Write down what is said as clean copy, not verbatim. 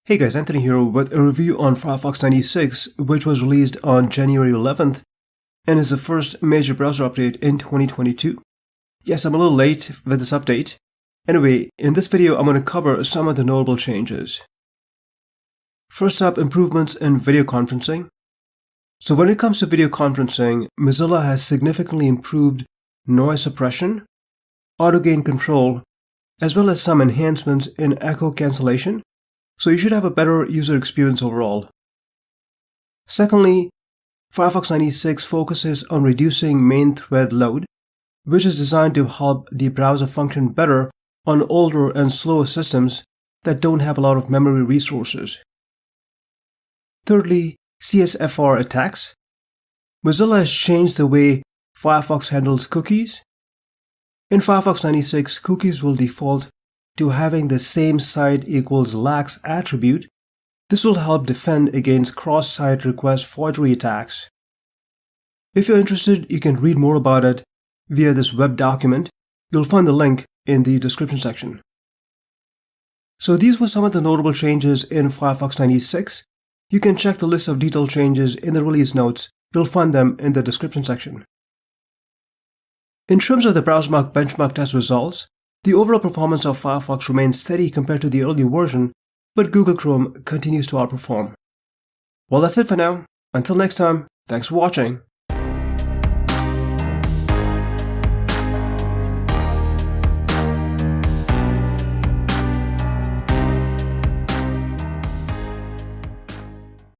Hey guys, Anthony here with a review on Firefox 96, which was released on January 11th and is the first major browser update in 2022. Yes, I'm a little late with this update. Anyway, in this video I'm going to cover some of the notable changes. First up, improvements in video conferencing. So when it comes to video conferencing, Mozilla has significantly improved noise suppression, auto gain control, as well as some enhancements in echo cancellation. So you should have a better user experience overall. Secondly, Firefox 96 focuses on reducing main thread load, which is designed to help the browser function better on older and slower systems that don't have a lot of memory resources. Thirdly, CSRF attacks. Mozilla has changed the way Firefox handles cookies. In Firefox 96, cookies will default to having the SameSite Lax attribute. This will help defend against Cross-Site Request Forgery attacks. If you're interested, you can read more about it via this web document. You'll find the link in the description section. So these were some of the notable changes in Firefox 96. You can check the list of detailed changes in the release notes. You'll find them in the description section. In terms of the BrowserMark benchmark test results, the overall performance of Firefox remains steady compared to the earlier version, but Google Chrome continues to outperform. Well, that's it for now. Until next time, thanks for watching.